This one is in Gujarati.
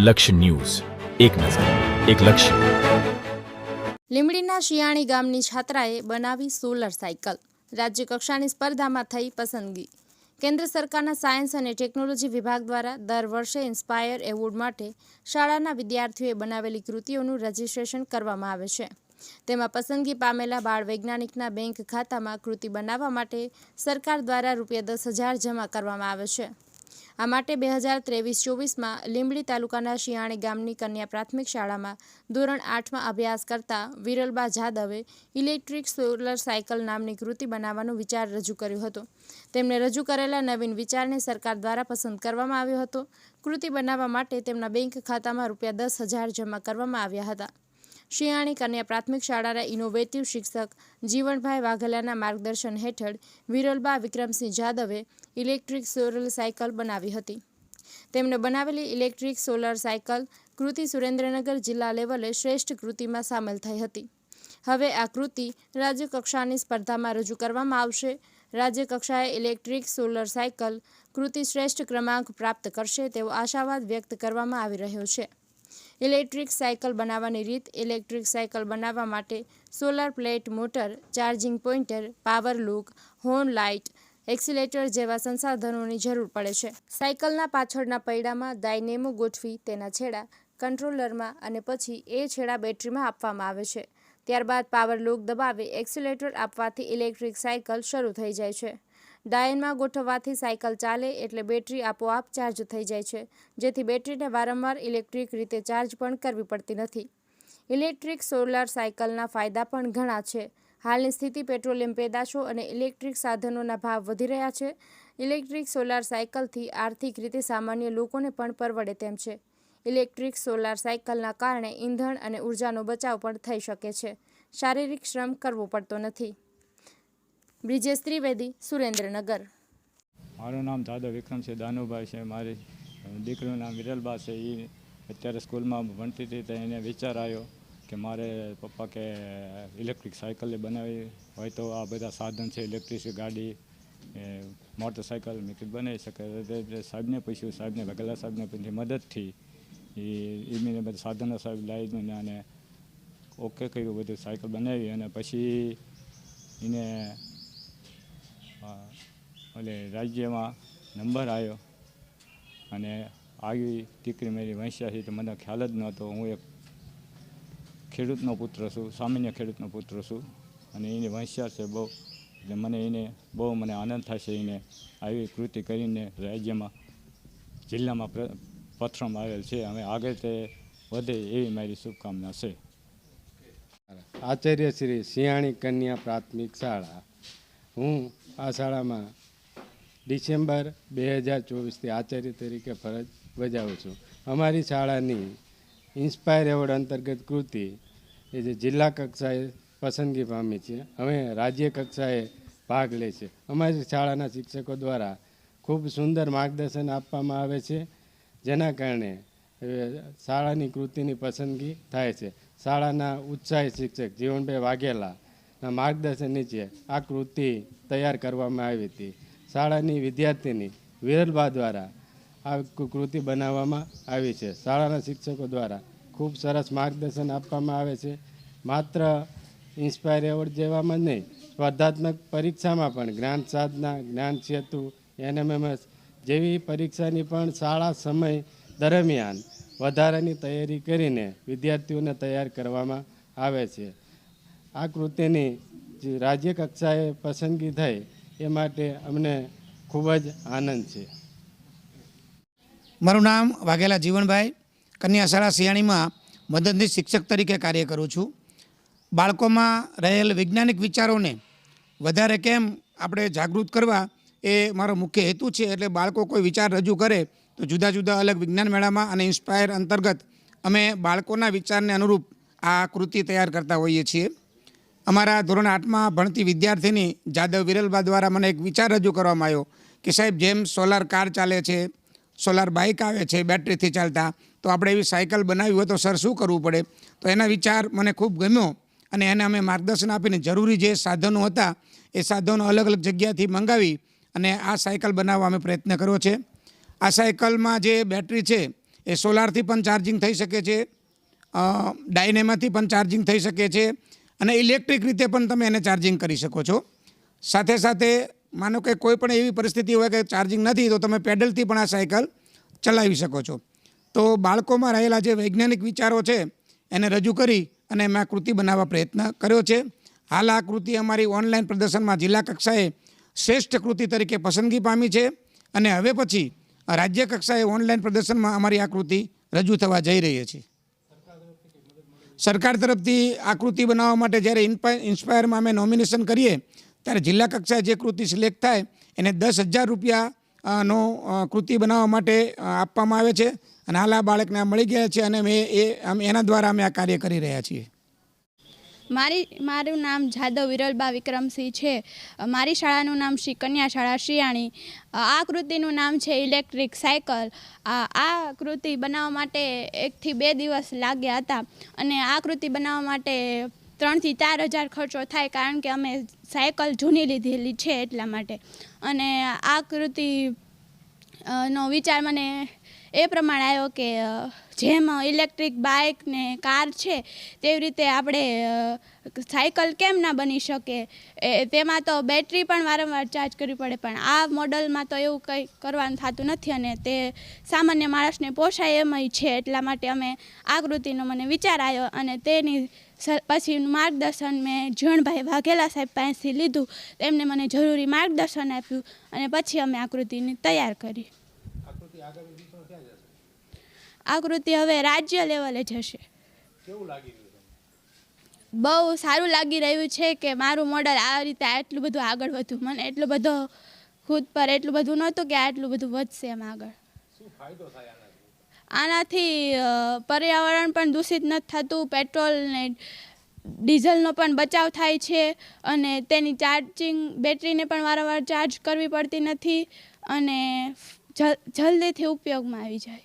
લક્ષ્ય ન્યૂઝ, એક નજર, એક લક્ષ્ય. લીંબડીના શિયાણી ગામની છાત્રાએ બનાવી સોલર સાયકલ. રાજ્ય કક્ષાની સ્પર્ધામાં થઈ પસંદગી. કેન્દ્ર સરકારના સાયન્સ અને ટેકનોલોજી વિભાગ દ્વારા દર વર્ષે ઇન્સ્પાયર એવોર્ડ માટે શાળાના વિદ્યાર્થીઓએ બનાવેલી કૃતિઓનું રજીસ્ટ્રેશન કરવામાં આવે છે. તેમાં પસંદગી પામેલા બાળ વૈજ્ઞાનિકના બેંક ખાતામાં કૃતિ બનાવવા માટે સરકાર દ્વારા ₹10,000 જમા કરવામાં આવે છે. આ માટે 2023-24માં લીંબડી તાલુકાના શિયાણી ગામની કન્યા પ્રાથમિક શાળામાં ધોરણ 8માં અભ્યાસ કરતા વિરલબા જાદવે ઇલેક્ટ્રિક સોલર સાયકલ નામની કૃતિ બનાવવાનો વિચાર રજૂ કર્યો હતો. તેમણે રજૂ કરેલા નવીન વિચારને સરકાર દ્વારા પસંદ કરવામાં આવ્યો હતો. કૃતિ બનાવવા માટે તેમના બેંક ખાતામાં ₹10,000 જમા કરવામાં આવ્યા હતા. શિયાણી કન્યા પ્રાથમિક શાળાના ઇનોવેટિવ શિક્ષક જીવણભાઈ વાઘેલાના માર્ગદર્શન હેઠળ વિરલબા વિક્રમસિંહ જાદવે ઇલેક્ટ્રિક સોલર સાયકલ બનાવી હતી. તેમણે બનાવેલી ઇલેક્ટ્રિક સોલર સાયકલ કૃતિ સુરેન્દ્રનગર જિલ્લા લેવલે શ્રેષ્ઠ કૃતિમાં સામેલ થઈ હતી. હવે આ કૃતિ રાજ્ય કક્ષાની સ્પર્ધામાં રજૂ કરવામાં આવશે. રાજ્ય કક્ષાએ ઇલેક્ટ્રિક સોલર સાયકલ કૃતિ શ્રેષ્ઠ ક્રમાંક પ્રાપ્ત કરશે તેવો આશાવાદ વ્યક્ત કરવામાં આવી રહ્યો છે. ઇલેક્ટ્રિક સાયકલ બનાવવાની રીત. ઇલેક્ટ્રિક સાયકલ બનાવવા માટે solar plate, motor, charging pointer, power look, horn light, accelerator જેવા સંસાધનોની જરૂર પડે છે. સાયકલના પાછળના પૈડામાં ડાયનેમો ગોઠવી તેના છેડા કંટ્રોલરમાં અને પછી એ છેડા બેટરીમાં આપવામાં આવે છે. ત્યારબાદ પાવર લૂક દબાવી એક્સિલેટર આપવાથી ઇલેક્ટ્રિક સાયકલ શરૂ થઈ જાય છે. ડાયનમાં ગોઠવવાથી સાયકલ ચાલે એટલે બેટરી આપોઆપ ચાર્જ થઈ જાય છે, જેથી બેટરીને વારંવાર ઇલેક્ટ્રિક રીતે ચાર્જ પણ કરવી પડતી નથી. ઇલેક્ટ્રિક સોલર સાયકલના ફાયદા પણ ઘણા છે. હાલની સ્થિતિ પેટ્રોલિયમ પેદાશો અને ઇલેક્ટ્રિક સાધનોના ભાવ વધી રહ્યા છે. ઇલેક્ટ્રિક સોલાર સાયકલથી આર્થિક રીતે સામાન્ય લોકોને પણ પરવડે તેમ છે. ઇલેક્ટ્રિક સોલાર સાયકલના કારણે ઈંધણ અને ઉર્જાનો બચાવ પણ થઈ શકે છે. શારીરિક શ્રમ કરવો પડતો નથી. બ્રિજેશ ત્રિવેદી, સુરેન્દ્રનગર. મારું નામ જાદવ વિક્રમસિંહ દાનુભાઈ છે. મારી દીકરીનું નામ વિરલબા છે. એ અત્યારે સ્કૂલમાં ભણતી હતી તો એને વિચાર આવ્યો કે મારે પપ્પા કે ઇલેક્ટ્રિક સાયકલ બનાવી હોય તો આ બધા સાધન છે, ઇલેક્ટ્રિક ગાડી, મોટરસાયકલ મેં કીધું બનાવી શકે. સાહેબને પૂછ્યું, સાહેબને વાઘેલા સાહેબને પછી મદદથી એ બધા સાધનો સાહેબ લાવીને અને ઓકે કર્યું, બધું સાયકલ બનાવી. અને પછી એને એટલે રાજ્યમાં નંબર આવ્યો અને આવી દીકરી મારી વંશ્યાથી તો મને ખ્યાલ જ નહોતો. હું એક ખેડૂતનો પુત્ર છું, સામાન્ય ખેડૂતનો પુત્ર છું અને એની વંશ્યા છે બહુ. એટલે એને બહુ મને આનંદ થાય છે. એને આવી કૃતિ કરીને રાજ્યમાં જિલ્લામાં પ્રથમ આવેલ છે. હવે આગળ તે વધે એવી મારી શુભકામના છે. આચાર્ય શ્રી શિયાણી કન્યા પ્રાથમિક શાળા. હું આ શાળામાં ડિસેમ્બર 2024થી આચાર્ય તરીકે ફરજ બજાવું છું. અમારી શાળાની ઇન્સ્પાયર એવોર્ડ અંતર્ગત કૃતિ એ જે જિલ્લા કક્ષાએ પસંદગી પામી છે, હવે રાજ્ય કક્ષાએ ભાગ લે છે. અમારી શાળાના શિક્ષકો દ્વારા ખૂબ સુંદર માર્ગદર્શન આપવામાં આવે છે, જેના કારણે શાળાની કૃતિની પસંદગી થાય છે. શાળાના ઉત્સાહી શિક્ષક જીવણભાઈ વાઘેલાના માર્ગદર્શન નીચે આ કૃતિ તૈયાર કરવામાં આવી હતી. શાળાની વિદ્યાર્થીની વિરલબા દ્વારા આ કૃતિ બનાવવામાં આવી છે. શાળાના શિક્ષકો દ્વારા ખૂબ સરસ માર્ગદર્શન આપવામાં આવે છે. માત્ર ઇન્સ્પાયર એવોર્ડ જેવામાં નહીં, સ્પર્ધાત્મક પરીક્ષામાં પણ જ્ઞાન સાધના, જ્ઞાન સેતુ, NMMS જેવી પરીક્ષાની પણ શાળા સમય દરમિયાન વધારાની તૈયારી કરીને વિદ્યાર્થીઓને તૈયાર કરવામાં આવે છે. આ કૃતિની રાજ્ય કક્ષાએ પસંદગી થઈ એ માટે અમને ખૂબ જ આનંદ છે. મારું નામ વાઘેલા જીવણભાઈ, કન્યા શાળા શિયાણીમાં મદદનીશ શિક્ષક તરીકે કાર્ય કરું છું. બાળકોમાં રહેલ વૈજ્ઞાનિક વિચારોને વધારે કેમ આપણે જાગૃત કરવા એ મારો મુખ્ય હેતુ છે. એટલે બાળકો કોઈ વિચાર રજૂ કરે તો જુદા જુદા અલગ વિજ્ઞાન મેળામાં અને ઇન્સ્પાયર અંતર્ગત અમે બાળકોના વિચારને અનુરૂપ આ કૃતિ તૈયાર કરતા હોઈએ છીએ. અમારા ધોરણ 8માં ભણતી વિદ્યાર્થીની જાદવ વિરલબા દ્વારા મને એક વિચાર રજૂ કરવામાં આવ્યો કે સાહેબ, જેમ સોલાર કાર ચાલે છે, સોલાર બાઇક આવે છે બેટરીથી ચાલતા, તો આપણે એવી સાયકલ બનાવી હોય તો સર શું કરવું પડે? તો એના વિચાર મને ખૂબ ગમ્યો અને એને અમે માર્ગદર્શન આપીને જરૂરી જે સાધનો હતા એ સાધનો અલગ અલગ જગ્યાથી મંગાવી અને આ સાયકલ બનાવવા અમે પ્રયત્ન કર્યો છે. આ સાયકલમાં જે બેટરી છે એ સોલારથી પણ ચાર્જિંગ થઈ શકે છે, ડાયનેમાથી પણ ચાર્જિંગ થઈ શકે છે અને ઇલેક્ટ્રિક રીતે પણ તમે એને ચાર્જિંગ કરી શકો છો. સાથે સાથે માનો કે કોઈ પણ એવી પરિસ્થિતિ હોય કે ચાર્જિંગ નથી તો તમે પેડલથી પણ આ સાયકલ ચલાવી શકો છો. તો બાળકોમાં રહેલા જે વૈજ્ઞાનિક વિચારો છે એને રજૂ કરી અને મેં આ કૃતિ બનાવવા પ્રયત્ન કર્યો છે. હાલ આ કૃતિ અમારી ઓનલાઈન પ્રદર્શનમાં જિલ્લા કક્ષાએ શ્રેષ્ઠ કૃતિ તરીકે પસંદગી પામી છે અને હવે પછી રાજ્ય કક્ષાએ ઓનલાઈન પ્રદર્શનમાં અમારી આ કૃતિ રજૂ થવા જઈ રહી છે. સરકાર તરફથી આ કૃતિ બનાવવા માટે જ્યારે ઇન્સ્પાયરમાં અમે નોમિનેશન કરીએ ત્યારે જિલ્લા કક્ષાએ જે કૃતિ સિલેક્ટ થાય એને 10,000 રૂપિયાનો કૃતિ બનાવવા માટે આપવામાં આવે છે અને હાલ આ બાળકને મળી ગયા છે અને એના દ્વારા અમે આ કાર્ય કરી રહ્યા છીએ. મારું નામ જાદવ વિરલબા વિક્રમસિંહ છે. મારી શાળાનું નામ શ્રી કન્યા શાળા શિયાણી. આ કૃતિનું નામ છે ઇલેક્ટ્રિક સાયકલ. આ કૃતિ બનાવવા માટે 1 થી 2 દિવસ લાગ્યા હતા અને આ કૃતિ બનાવવા માટે 3 થી 4 હજાર ખર્ચો થાય, કારણ કે અમે સાયકલ જૂની લીધેલી છે એટલા માટે. અને આ કૃતિ નો વિચાર મને એ પ્રમાણે આવ્યો કે જેમ ઇલેક્ટ્રિક બાઇક ને કાર છે તેવી રીતે આપણે સાયકલ કેમ ના બની શકે. તેમાં તો બેટરી પણ વારંવાર ચાર્જ કરવી પડે, પણ આ મોડલમાં તો એવું કંઈ કરવાનું થતું નથી અને તે સામાન્ય માણસને પોસાય એમ છે. એટલા માટે અમે આ કૃતિનો મને વિચાર આવ્યો અને તેની પછી માર્ગદર્શન મેં જીવણભાઈ વાઘેલા સાહેબ પાસેથી લીધું. એમને મને જરૂરી માર્ગદર્શન આપ્યું અને પછી અમે આ કૃતિને તૈયાર કરી. આ કૃતિ હવે રાજ્ય લેવલે જશે. બહુ સારું લાગી રહ્યું છે કે મારું મોડલ આ રીતે આટલું બધું આગળ વધ્યું. મને એટલું બધો ખુદ પર એટલું બધું નહોતું કે આટલું બધું વધશે એમ આગળ. આનાથી પર્યાવરણ પણ દૂષિત નથી થતું, પેટ્રોલ ને ડીઝલનો પણ બચાવ થાય છે અને તેની ચાર્જિંગ બેટરીને પણ વારંવાર ચાર્જ કરવી પડતી નથી અને જલ્દીથી ઉપયોગમાં આવી જાય.